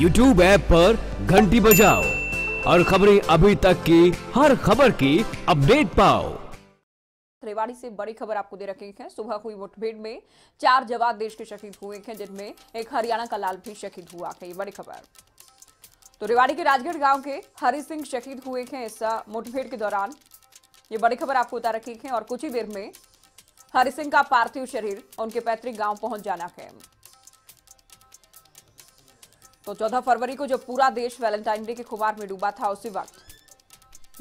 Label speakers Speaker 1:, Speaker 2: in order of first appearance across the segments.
Speaker 1: YouTube app पर घंटी बजाओ और खबरें अभी तक की हर खबर की अपडेट पाओ।
Speaker 2: रेवाड़ी से बड़ी खबर आपको दे रखे हैं। सुबह हुई मुठभेड़ में 4 जवान देश के शहीद हुए हैं, जिनमें एक हरियाणा का लाल भी शहीद हुआ है। ये बड़ी खबर। तो रेवाड़ी के राजगढ़ गांव के हरि सिंह शहीद हुए हैं इस मुठभेड़ के दौरान। ये बड़ी खबर आपको बता रखी है और कुछ ही देर में हरि सिंह का पार्थिव शरीर उनके पैतृक गांव पहुंच जाना है। तो 14 फरवरी को जब पूरा देश वैलेंटाइन डे के खुमार में डूबा था, उसी वक्त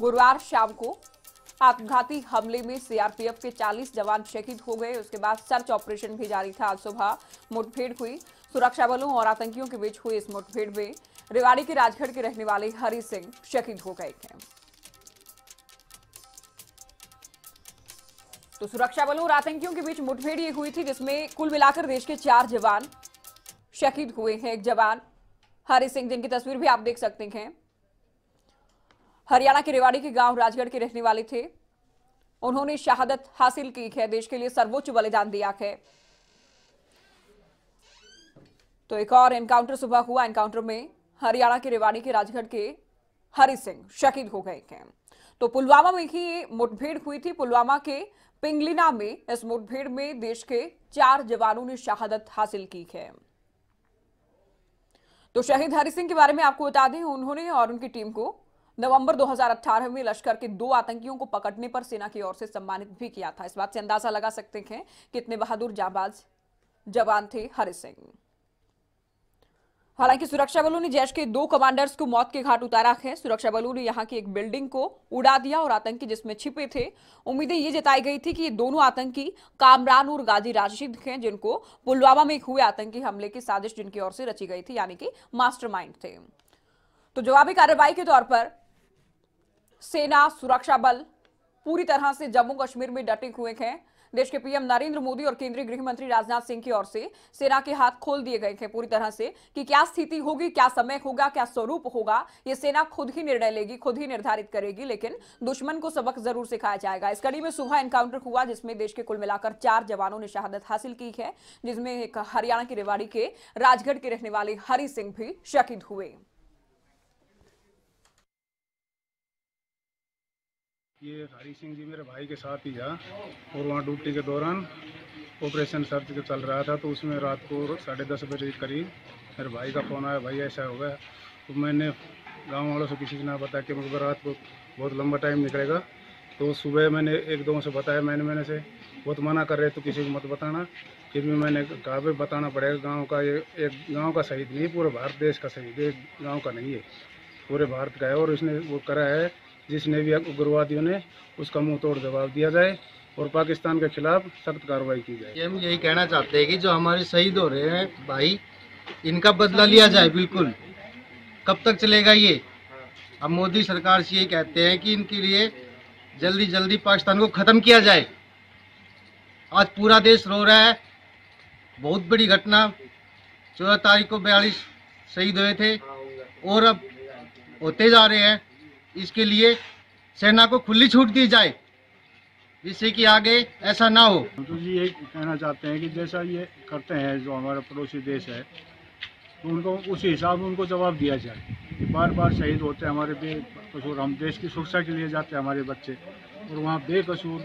Speaker 2: गुरुवार शाम को आत्मघाती हमले में सीआरपीएफ के 40 जवान शहीद हो गए। उसके बाद सर्च ऑपरेशन भी जारी था। आज सुबह मुठभेड़ हुई। सुरक्षा बलों और आतंकियों के बीच हुई इस मुठभेड़ में रेवाड़ी के राजगढ़ के रहने वाले हरि सिंह शहीद हो गए हैं। तो सुरक्षा बलों और आतंकियों के बीच मुठभेड़ ये हुई थी, जिसमें कुल मिलाकर देश के 4 जवान शहीद हुए हैं। एक जवान हरि सिंह, जिनकी तस्वीर भी आप देख सकते हैं, हरियाणा के रेवाड़ी के गांव राजगढ़ के रहने वाले थे। उन्होंने शहादत हासिल की है, देश के लिए सर्वोच्च बलिदान दिया है। तो एक और एनकाउंटर सुबह हुआ। एनकाउंटर में हरियाणा के रेवाड़ी के राजगढ़ के हरि सिंह शहीद हो गए हैं। तो पुलवामा में ही ये मुठभेड़ हुई थी। पुलवामा के पिंगलिना में इस मुठभेड़ में देश के 4 जवानों ने शहादत हासिल की है। तो शहीद हरि सिंह के बारे में आपको बता दें, उन्होंने और उनकी टीम को नवंबर 2018 में लश्कर के 2 आतंकियों को पकड़ने पर सेना की ओर से सम्मानित भी किया था। इस बात से अंदाजा लगा सकते हैं कितने बहादुर जाबाज जवान थे हरि सिंह। हालांकि सुरक्षा बलों ने जैश के 2 कमांडर्स को मौत के घाट उतारा है। सुरक्षा बलों ने यहां की एक बिल्डिंग को उड़ा दिया और आतंकी जिसमें छिपे थे, उम्मीदें ये जताई गई थी कि ये दोनों आतंकी कामरान और गाजी राशिद हैं, जिनको पुलवामा में हुए आतंकी हमले की साजिश जिनकी ओर से रची गई थी, यानी कि मास्टरमाइंड थे। तो जवाबी कार्रवाई के तौर पर सेना, सुरक्षा बल पूरी तरह से जम्मू कश्मीर में डटे हुए हैं। देश के पीएम नरेंद्र मोदी और केंद्रीय गृह मंत्री राजनाथ सिंह की ओर से सेना के हाथ खोल दिए गए हैं पूरी तरह से कि क्या स्थिति होगी, क्या समय होगा, क्या स्वरूप होगा, ये सेना खुद ही निर्णय लेगी, खुद ही निर्धारित करेगी। लेकिन दुश्मन को सबक जरूर सिखाया जाएगा। इस कड़ी में सुबह एनकाउंटर हुआ, जिसमें देश के कुल मिलाकर 4 जवानों ने शहादत हासिल की है, जिसमें एक हरियाणा की रेवाड़ी के राजगढ़ के रहने वाले हरि सिंह भी शहीद हुए।
Speaker 3: ये हरि सिंह जी मेरे भाई के साथ ही था और वहाँ ड्यूटी के दौरान ऑपरेशन सर्च का चल रहा था, तो उसमें रात को 10:30 बजे के करीब मेरे भाई का फ़ोन आया, भाई ऐसा हो गया। तो मैंने गांव वालों से किसी से ना बताया कि मुझे रात को बहुत लंबा टाइम निकलेगा। तो सुबह मैंने 1-2 से बताया, मैंने से बहुत मना कर रहे तो किसी को मत बताना। फिर भी मैंने कहा भाई बताना पड़ेगा। गाँव का ये एक गाँव का शहीद नहीं, पूरे भारत देश का शहीद है, एक गाँव का नहीं है, पूरे भारत का है। और इसने वो करा है, जिसने भी उग्रवादियों ने उसका मुंह तोड़ जवाब दिया जाए और पाकिस्तान के खिलाफ सख्त कार्रवाई की जाए।
Speaker 4: हम यही कहना चाहते हैं कि जो हमारे शहीद हो रहे हैं भाई, इनका बदला लिया जाए। बिल्कुल, कब तक चलेगा ये? अब मोदी सरकार से यही कहते हैं कि इनके लिए जल्दी जल्दी पाकिस्तान को ख़त्म किया जाए। आज पूरा देश रो रहा है। बहुत बड़ी घटना, 14 तारीख को 42 शहीद हुए थे और अब होते जा रहे हैं। इसके लिए सेना को खुली छूट दी जाए, जिससे कि आगे ऐसा ना हो।
Speaker 3: तो जी ये कहना चाहते हैं कि जैसा ये करते हैं जो हमारा पड़ोसी देश है, तो उनको उसी हिसाब में उनको जवाब दिया जाए। बार बार शहीद होते हैं हमारे बेकसूर, हम देश की सुरक्षा के लिए जाते हैं हमारे बच्चे, और वहाँ बेकसूर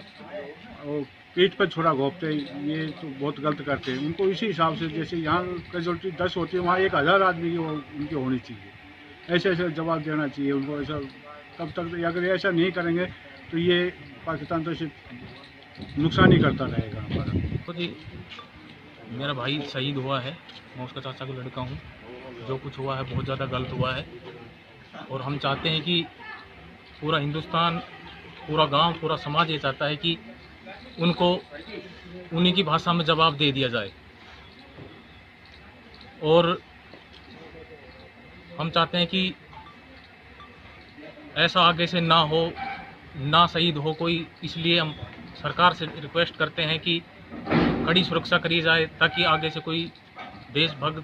Speaker 3: और पीठ पर छोड़ा घोंपते, ये तो बहुत गलत करते हैं। उनको इसी हिसाब से, जैसे यहाँ कैजुअल्टी 10 होती है, वहाँ 1000 आदमी की वो उनकी होनी चाहिए। ऐसे ऐसे जवाब देना चाहिए उनको। ऐसा तब तक अगर ऐसा नहीं करेंगे तो ये पाकिस्तान तो इसे नुकसान ही करता रहेगा हमारा।
Speaker 5: तो जी मेरा भाई शहीद हुआ है, मैं उसका चाचा का लड़का हूँ। जो कुछ हुआ है बहुत ज़्यादा गलत हुआ है और हम चाहते हैं कि पूरा हिंदुस्तान, पूरा गांव, पूरा समाज ये चाहता है कि उनको उन्हीं की भाषा में जवाब दे दिया जाए। और हम चाहते हैं कि ऐसा आगे से ना हो, ना शहीद हो कोई। इसलिए हम सरकार से रिक्वेस्ट करते हैं कि कड़ी सुरक्षा करी जाए, ताकि आगे से कोई देशभक्त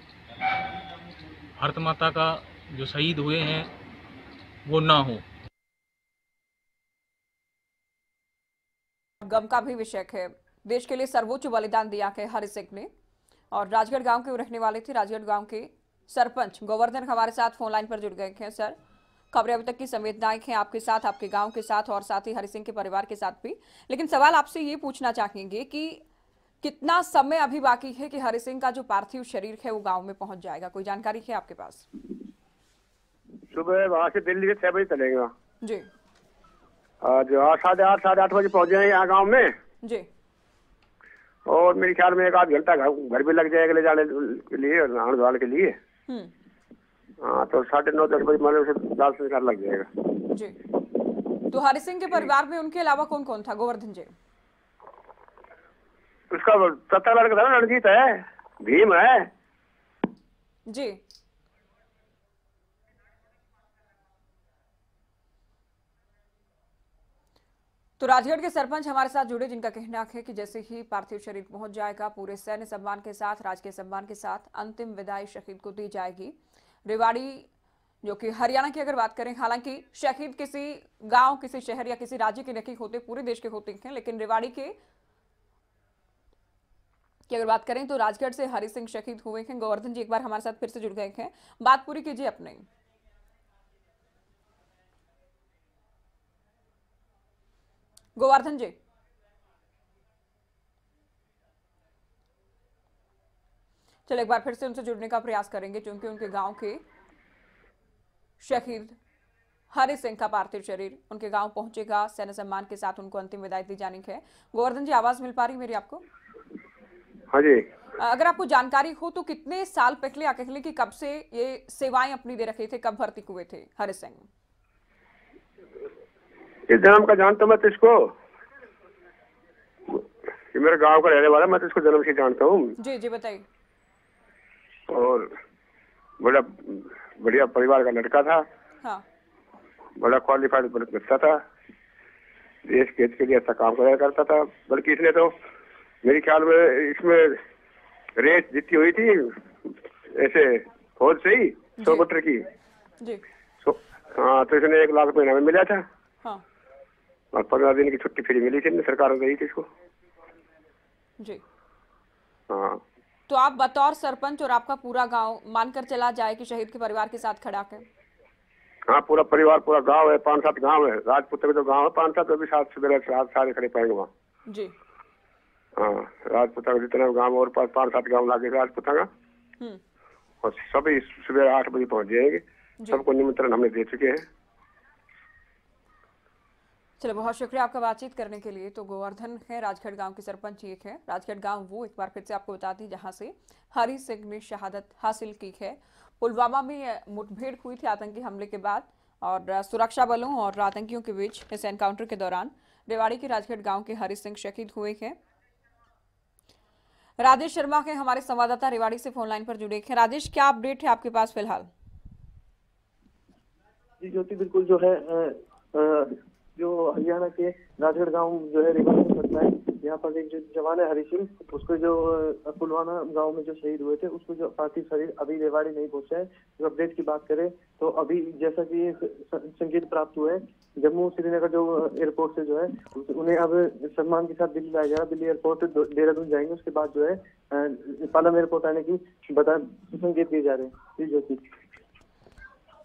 Speaker 5: भारत माता का जो शहीद हुए हैं वो ना हो।
Speaker 2: गम का भी विषय है। देश के लिए सर्वोच्च बलिदान दिया है हरि सिंह ने और राजगढ़ गांव के रहने वाले थे। राजगढ़ गांव के सरपंच गोवर्धन हमारे साथ फोन लाइन पर जुड़ गए हैं। सर, खबरें अभी तक की संवेदनाएं हैं आपके साथ, आपके गांव के साथ और साथ ही हरि सिंह के परिवार के साथ भी, लेकिन सवाल आपसे ये पूछना चाहेंगे कि कितना समय अभी बाकी है कि हरि सिंह का जो पार्थिव शरीर है वो गांव में पहुंच जाएगा? कोई जानकारी है आपके पास?
Speaker 6: सुबह वहाँ से दिल्ली से 6 बजे चलेगा
Speaker 2: जी
Speaker 6: आज 8, साढ़े 8 बजे पहुँच जाएंगे यहाँ गाँव में।
Speaker 2: जी
Speaker 6: और मेरे ख्याल में 1 आध घंटा घर भी लग जाएगा ले जाने के लिए और नहाने धोने के लिए। हाँ, तो 9:30, 10 बजे मान लो 10 मिनट लग जाएगा।
Speaker 2: जी। तो हरि सिंह के परिवार में उनके अलावा कौन कौन था गोवर्धन जी?
Speaker 6: उसका सत्ता लड़का था ना, रणजीत है, भीम है।
Speaker 2: जी। तो राजगढ़ के सरपंच हमारे साथ जुड़े, जिनका कहना है कि जैसे ही पार्थिव शरीर पहुंच जाएगा पूरे सैन्य सम्मान के साथ, राजकीय सम्मान के साथ अंतिम विदाई शहीद को दी जाएगी। रेवाड़ी जो कि हरियाणा की अगर बात करें, हालांकि शहीद किसी गांव, किसी शहर या किसी राज्य के नहीं होते, पूरे देश के होते हैं, लेकिन रेवाड़ी की अगर बात करें तो राजगढ़ से हरि सिंह शहीद हुए हैं। गोवर्धन जी एक बार हमारे साथ फिर से जुड़ गए हैं, बात पूरी कीजिए अपने। गोवर्धन जी, चलो एक बार फिर से उनसे जुड़ने का प्रयास करेंगे, क्योंकि उनके गांव के शहीद हरि सिंह का पार्थिव शरीर उनके गांव पहुंचेगा, सैन्य सम्मान के साथ उनको अंतिम विदाई दी जानी है। गोवर्धन जी, आवाज मिल पा रही मेरी आपको?
Speaker 6: हाँ जी।
Speaker 2: अगर आपको जानकारी हो तो कितने साल पहले या कह लें कि कब से ये सेवाएं अपनी दे रखे थे, कब भर्ती हुए थे हरि सिंह?
Speaker 6: इस जन्म का जानता मैं तो इसको, ये मेरे गांव का रहने वाला, मैं तो इसको जन्म से जानता हूँ।
Speaker 2: जी जी बताइए।
Speaker 6: और बड़ा बढ़िया परिवार का लड़का था।
Speaker 2: हाँ।
Speaker 6: बड़ा क्वालिफाइड बच्चा था, देश के हित के लिए अच्छा काम कराया करता था। बल्कि इसने तो मेरे ख्याल में इसमें रेस जीती हुई थी ऐसे फौज से ही 100 मीटर की
Speaker 2: जी।
Speaker 6: हाँ, तो इसने 1 लाख रुपये इनाम मिला था।
Speaker 2: हाँ।
Speaker 6: और 15 दिन की छुट्टी फ्री मिली थी, सरकार ने दी थी इसको।
Speaker 2: जी।
Speaker 6: हाँ।
Speaker 2: तो आप बतौर सरपंच और आपका पूरा गांव मानकर चला जाए कि शहीद के परिवार के साथ खड़ा है?
Speaker 6: हाँ, पूरा परिवार, पूरा गांव है, 5-7 गांव है, राजपूत के तो गांव है 5-7, तो भी सारे खड़े पाएंगे वहाँ।
Speaker 2: जी।
Speaker 6: हाँ, राजपूत का जितना गांव और 5-7 गांव लागे राजपूत का, और सभी सुबह 8 बजे पहुँच जाएंगे। सबको निमंत्रण हमने दे चुके हैं।
Speaker 2: चलो, बहुत शुक्रिया आपका बातचीत करने के लिए। तो गोवर्धन है, राजगढ़ गांव के सरपंच एक है। राजगढ़ गांव वो एक बार फिर से आपको बता दी जहां से हरि सिंह ने शहादत हासिल की है। पुलवामा में मुठभेड़ हुई थी आतंकी हमले के बाद, और सुरक्षा बलों और आतंकियों के बीच इस एनकाउंटर के दौरान रेवाड़ी के राजगढ़ गांव के हरि सिंह शहीद हुए हैं। राजेश शर्मा के हमारे संवाददाता रेवाड़ी से फोन लाइन पर जुड़े हैं। राजेश, क्या अपडेट है आपके पास फिलहाल?
Speaker 7: जी ज्योति, बिल्कुल जो है जो हरियाणा के राजगढ़ गांव जो है रेवाड़ी में पड़ता है, यहाँ पर एक जो जवान है हरि सिंह, उसको जो पुलवामा गांव में जो शहीद हुए थे, उसको जो पार्थिव शरीर अभी रेवाड़ी नहीं पहुंचा है। जो अपडेट की बात करें तो अभी जैसा कि संकेत प्राप्त हुआ है, जम्मू श्रीनगर जो एयरपोर्ट से जो है उन्हें अब सम्मान के साथ दिल्ली लाया जाएगा। दिल्ली एयरपोर्ट देहरादून जाएंगे, उसके बाद जो है पालम एयरपोर्ट आने की संकेत दिए जा रहे हैं। जी ज्योति।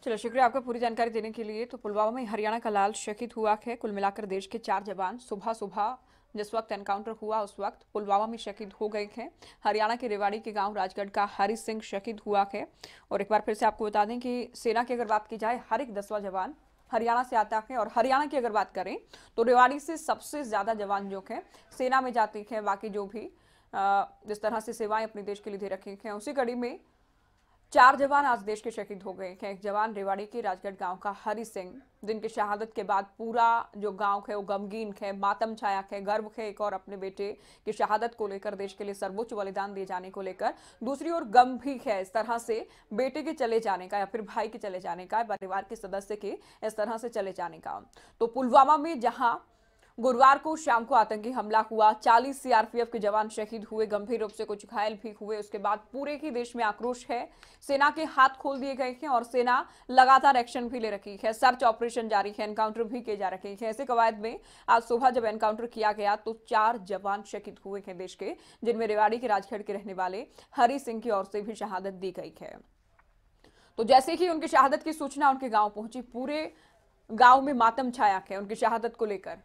Speaker 2: चलो, शुक्रिया आपका पूरी जानकारी देने के लिए। तो पुलवामा में हरियाणा का लाल शहीद हुआ है। कुल मिलाकर देश के 4 जवान सुबह जिस वक्त एनकाउंटर हुआ उस वक्त पुलवामा में शहीद हो गए हैं। हरियाणा के रेवाड़ी के गांव राजगढ़ का हरि सिंह शहीद हुआ है। और एक बार फिर से आपको बता दें कि सेना की अगर बात की जाए, हर एक 10वां जवान हरियाणा से आता है। और हरियाणा की अगर बात करें तो रेवाड़ी से सबसे ज्यादा जवान जो है सेना में जाती है। बाकी जो भी जिस तरह से सेवाएं अपने देश के लिए दे रखी हैं, उसी कड़ी में 4 जवान आज देश के शहीद हो गए हैं। एक जवान रेवाड़ी के राजगढ़ गांव का हरि सिंह, जिनकी शहादत के बाद पूरा जो गांव है वो गमगीन है, मातम छाया है, गर्व है एक और अपने बेटे की शहादत को लेकर, देश के लिए सर्वोच्च बलिदान दिए जाने को लेकर। दूसरी ओर गम भी है इस तरह से बेटे के चले जाने का या फिर भाई के चले जाने का, परिवार के सदस्य के इस तरह से चले जाने का। तो पुलवामा में जहां गुरुवार को शाम को आतंकी हमला हुआ, 40 सीआरपीएफ के जवान शहीद हुए, गंभीर रूप से कुछ घायल भी हुए। उसके बाद पूरे ही देश में आक्रोश है, सेना के हाथ खोल दिए गए हैं और सेना लगातार एक्शन भी ले रखी है। सर्च ऑपरेशन जारी है, एनकाउंटर भी किए जा रहे हैं। ऐसे कवायद में आज सुबह जब एनकाउंटर किया गया तो 4 जवान शहीद हुए हैं देश के, जिनमें रेवाड़ी के राजगढ़ के रहने वाले हरि सिंह की ओर से भी शहादत दी गई है। तो जैसे ही उनकी शहादत की सूचना उनके गांव पहुंची, पूरे गांव में मातम छाया है उनकी शहादत को लेकर।